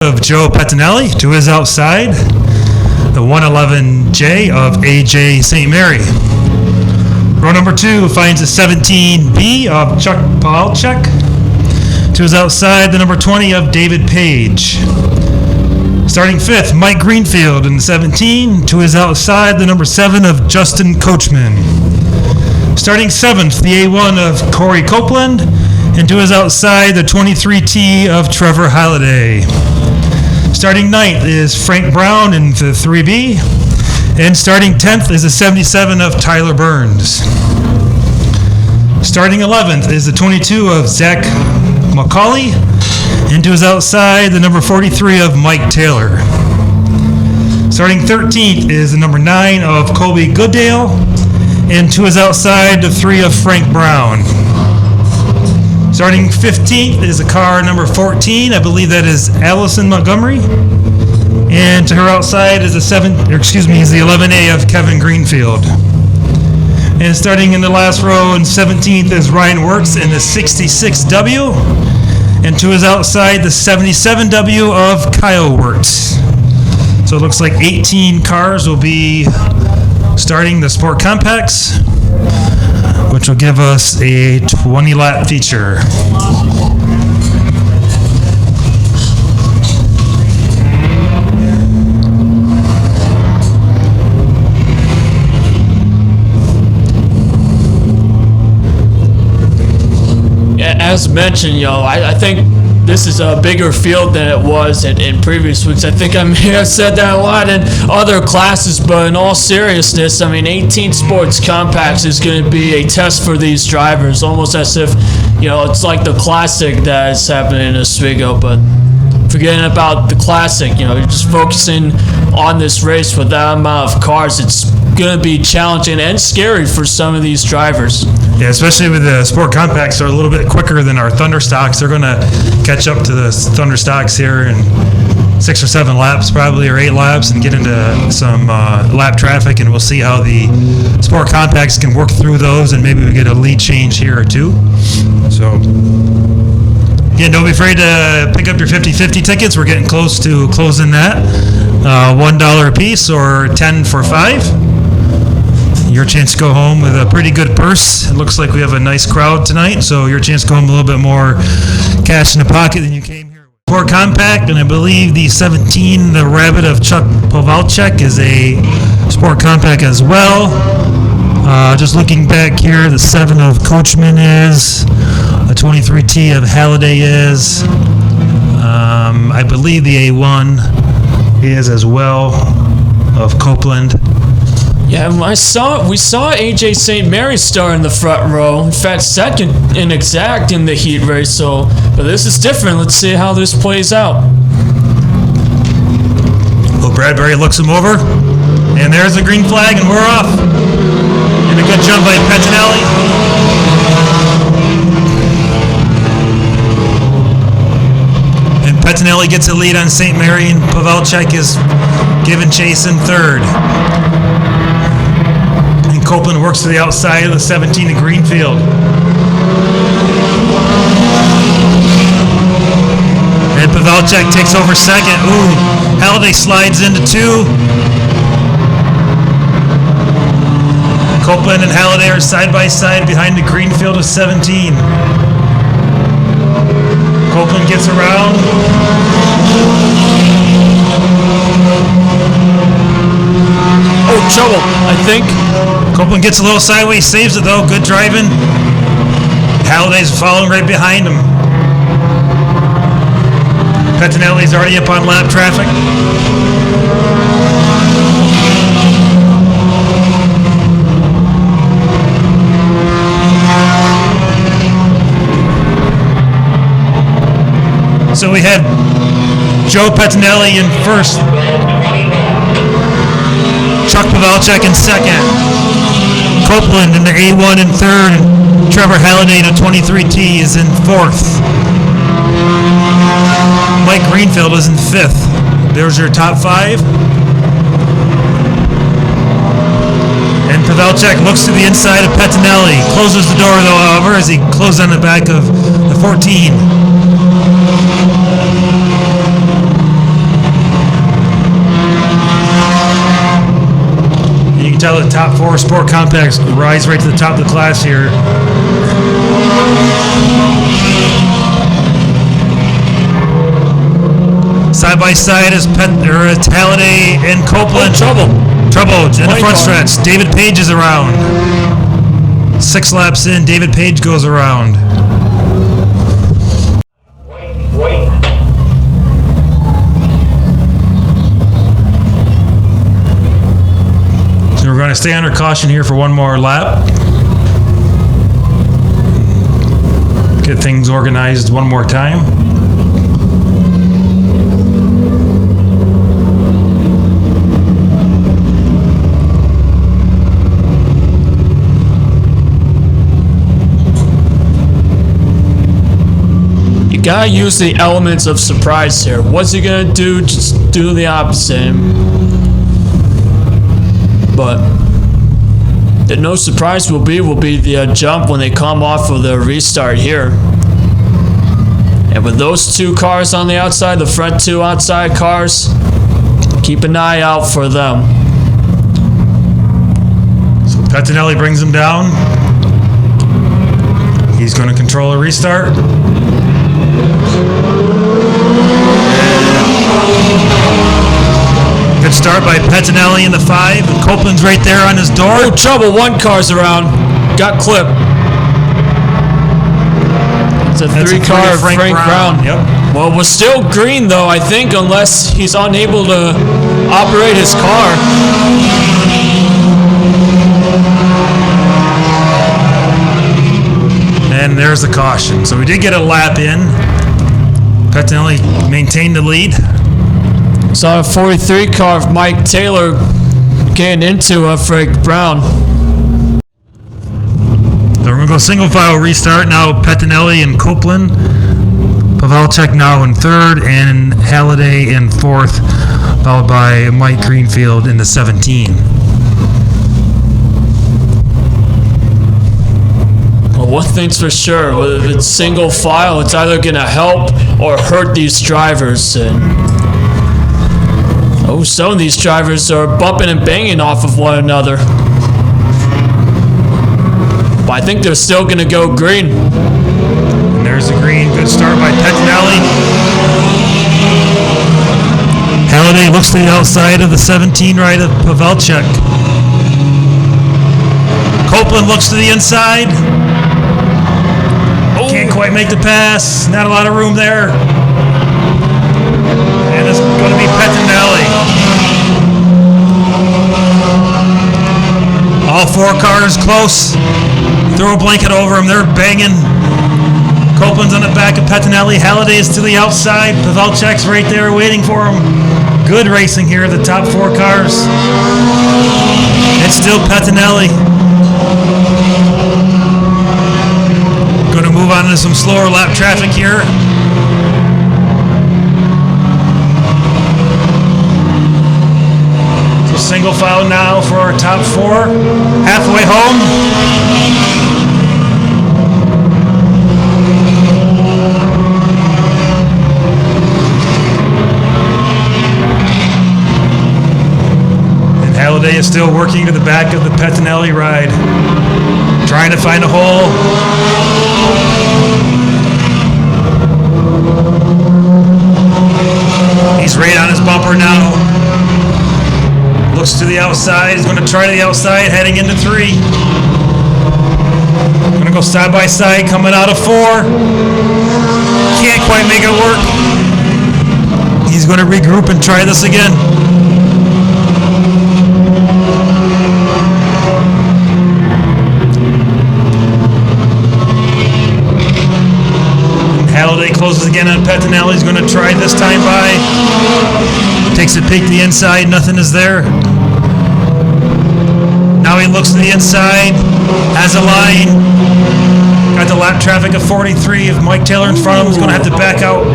of Joe Pettinelli to his outside, the 111J of AJ St. Mary. Row number 2 finds a 17B of Chuck Paulchek to his outside, the number 20 of David Page. Starting 5th, Mike Greenfield in the 17, to his outside, the number 7 of Justin Coachman. Starting 7th, the A1 of Corey Copeland, and to his outside, the 23T of Trevor Halliday. Starting 9th is Frank Brown in the 3B, and starting 10th is the 77 of Tyler Burns. Starting 11th is the 22 of Zach McCauley, and to his outside, the number 43 of Mike Taylor. Starting 13th is the number 9 of Colby Gooddale, and to his outside, the 3 of Frank Brown. Starting 15th is a car number 14. I believe that is Allison Montgomery. And to her outside is the 11A of Kevin Greenfield. And starting in the last row in 17th is Ryan Wirtz in the 66W. And to his outside, the 77W of Kyle Wirtz. So it looks like 18 cars will be starting the Sport Compacts, which will give us a 20-lap feature. Yeah, as mentioned, I think this is a bigger field than it was in previous weeks. I think I may have said that a lot in other classes, but in all seriousness, 18 Sports Compacts is going to be a test for these drivers, almost as if, it's like the Classic that is happening in Oswego, but forgetting about the Classic, you're just focusing on this race with that amount of cars. It's going to be challenging and scary for some of these drivers. Yeah, especially with the Sport Compacts, they're a little bit quicker than our Thunder Stocks. They're going to catch up to the Thunder Stocks here in 6 or 7 laps probably, or 8 laps, and get into some lap traffic, and we'll see how the Sport Compacts can work through those, and maybe we get a lead change here or two. So, again, don't be afraid to pick up your 50-50 tickets. We're getting close to closing that. $1 a piece or 10 for 5. Your chance to go home with a pretty good purse. It looks like we have a nice crowd tonight, so your chance to go home with a little bit more cash in the pocket than you came here with. Sport Compact, and I believe the 17, the Rabbit of Chuck Pavalchek, is a Sport Compact as well. Just looking back here, the 7 of Coachman is, a 23T of Halliday is, I believe the A1 is as well of Copeland. Yeah, we saw AJ St. Mary start in the front row. In fact, second in exact in the heat race. But this is different. Let's see how this plays out. Well, Bradbury looks him over, and there's the green flag, and we're off. And a good jump by Pettinelli. And Pettinelli gets a lead on St. Mary, and Pavelchek is giving chase in third. Copeland works to the outside of the 17 of Greenfield. And Pavelchek takes over second. Ooh, Halliday slides into 2. Copeland and Halliday are side by side behind the Greenfield of 17. Copeland gets around. Oh, trouble, I think. Copeland gets a little sideways, saves it though. Good driving. Halliday's following right behind him. Pettinelli's already up on lap traffic. So we have Joe Pettinelli in first. Chuck Pavelchek in second. Copeland in the A1 in third. And Trevor Halliday, the 23T, is in fourth. Mike Greenfield is in fifth. There's your top 5. And Pavelchek looks to the inside of Pettinelli. Closes the door, though, however, as he closes on the back of the 14. how the top 4 sport compacts rise right to the top of the class here. Side by side is Halliday and Copeland. Trouble in the front car. stretch. David Page is around. 6 laps in, David Page goes around. Wait. So we're going to stay under caution here for one more lap. Get things organized one more time. You gotta use the elements of surprise here. What's he gonna do? Just do the opposite. But the no surprise will be the jump when they come off of the restart here. And with those 2 cars on the outside, the front 2 outside cars, keep an eye out for them. So Pettinelli brings him down. He's going to control a restart. Good start by Pettinelli in the 5. And Copeland's right there on his door. Oh, trouble. 1 car's around. Got clipped. It's a That's 3 car Frank Brown. Yep. Well, we're still green though, I think, unless he's unable to operate his car. And there's the caution. So we did get a lap in. Pettinelli maintained the lead. Saw a 43 car of Mike Taylor getting into Frank Brown. So we're going to go single file restart now. Pettinelli and Copeland. Pavelchek now in 3rd and Halliday in 4th, followed by Mike Greenfield in the 17. Well, one thing's for sure, if it's single file, it's either going to help or hurt these drivers. And some of these drivers are bumping and banging off of one another. But I think they're still going to go green. And there's the green. Good start by Pettinelli. Halliday looks to the outside of the 17 right of Pavelchek. Copeland looks to the inside. Can't quite make the pass. Not a lot of room there. And it's going to be Pettinelli. All 4 cars close. Throw a blanket over them. They're banging. Copeland's on the back of Pettinelli. Halliday is to the outside. Pavelchek's right there waiting for him. Good racing here, the top 4 cars. It's still Pettinelli. Going to move on to some slower lap traffic here. So single file now for our top 4. Halfway home. And Halliday is still working to the back of the Pettinelli ride, trying to find a hole. He's right on his bumper now. Looks to the outside. He's going to try the outside, heading into 3. Going to go side by side, coming out of 4. Can't quite make it work. He's going to regroup and try this again. Halliday closes again on Pettinelli. He's going to try this time by. Takes a peek to the inside. Nothing is there. Now he looks to the inside. Has a line. Got the lap traffic of 43. If Mike Taylor in front of him is going to have to back out.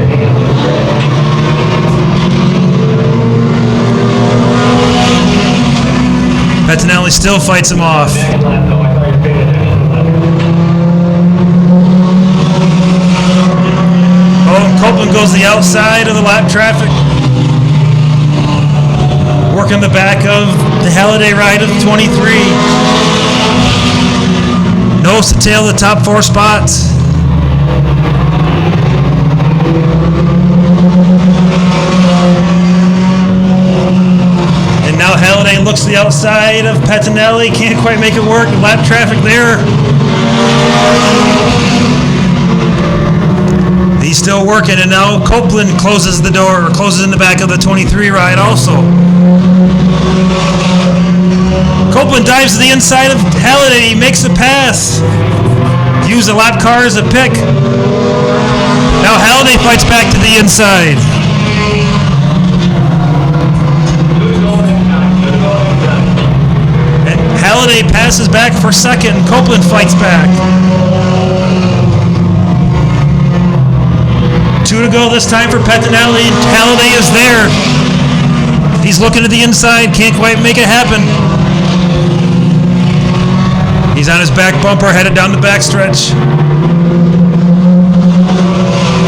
Pettinelli still fights him off. Copeland goes the outside of the lap traffic. working the back of the Halliday ride of 23. Nose to tail the top 4 spots. And now Halliday looks to the outside of Pettinelli. Can't quite make it work. Lap traffic there. He's still working, and now Copeland closes the door, or closes in the back of the 23 ride also. Copeland dives to the inside of Halliday. He makes the pass. Use the lap car as a pick. Now Halliday fights back to the inside. And Halliday passes back for second. Copeland fights back. 2 to go this time for Pettinelli. Halliday is there. He's looking to the inside. Can't quite make it happen. He's on his back bumper, headed down the backstretch.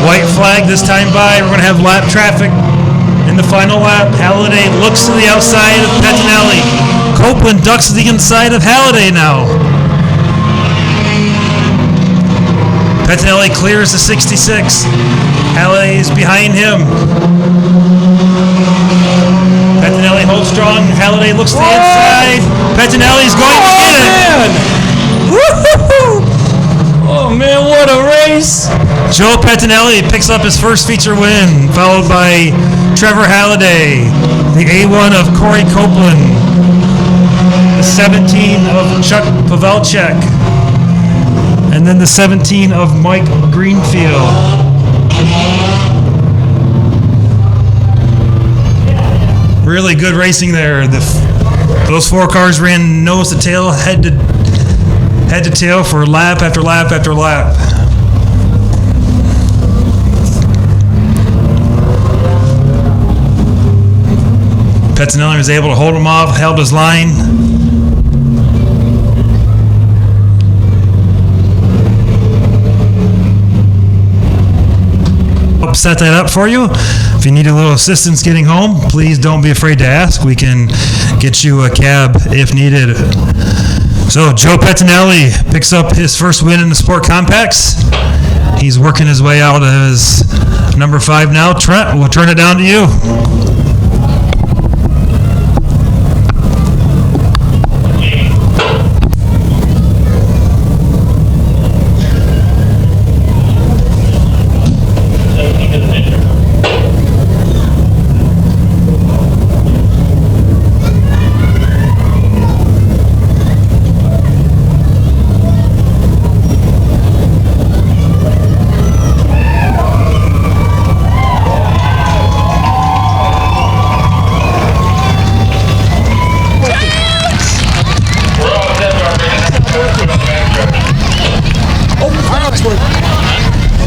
White flag this time by. We're going to have lap traffic in the final lap. Halliday looks to the outside of Pettinelli. Copeland ducks to the inside of Halliday now. Pettinelli clears the 66. Halliday's behind him. Pettinelli holds strong. Halliday looks to the inside. Pettinelli's going to get it. Man. Woo-hoo-hoo. Oh, man, what a race. Joe Pettinelli picks up his first feature win, followed by Trevor Halliday, the A1 of Corey Copeland, the 17 of Chuck Pavelchek, and then the 17 of Mike Greenfield. Really good racing there. Those 4 cars ran nose to tail, head to tail for lap after lap after lap. Pettinelli was able to hold him off, held his line. Set that up for you. If you need a little assistance getting home, please don't be afraid to ask. We can get you a cab if needed. So Joe Pettinelli picks up his first win in the Sport Compacts. He's working his way out as number 5 now. Trent, we'll turn it down to you.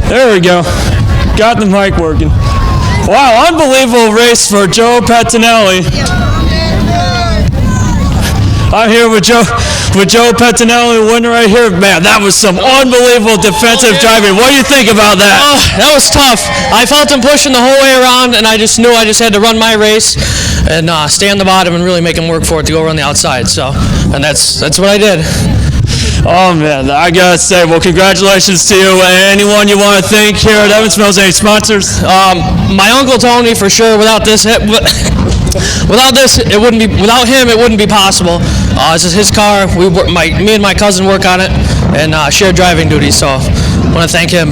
There we go. Got the mic working. Wow, unbelievable race for Joe Pettinelli. I'm here with Joe Pettinelli, winner right here. Man, that was some unbelievable defensive driving. What do you think about that? That was tough. I felt him pushing the whole way around, and I just knew I just had to run my race and stay on the bottom and really make him work for it to go around the outside. So, and that's what I did. Oh, man, I got to say, well, congratulations to you. Anyone you want to thank here at Evans Mills, any sponsors? My Uncle Tony, for sure. Without him, it wouldn't be possible. This is his car. Me and my cousin work on it and share driving duties, so I want to thank him.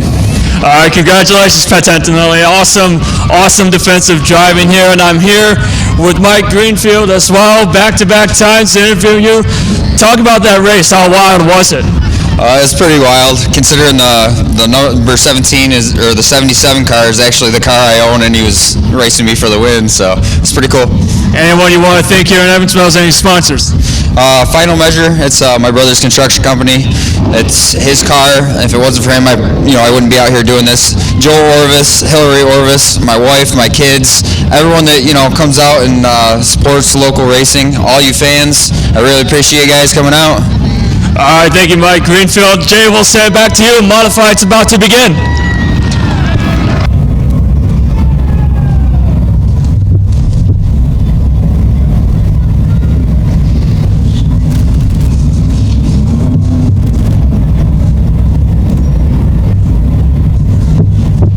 All right, congratulations, Pettinelli. Awesome defensive driving here, and I'm here with Mike Greenfield as well. Back-to-back times to interview you. Talk about that race. How wild was it? It's pretty wild, considering the number 17 or the 77 car is actually the car I own, and he was racing me for the win, so it's pretty cool. Anyone you want to thank here in Evans Mills? Any sponsors? Final Measure. It's my brother's construction company. It's his car. If it wasn't for him, I wouldn't be out here doing this. Joel Orvis, Hillary Orvis, my wife, my kids, everyone that comes out and supports local racing. All you fans, I really appreciate you guys coming out. All right, thank you, Mike Greenfield. Jay, we'll send it back to you. Modified's about to begin.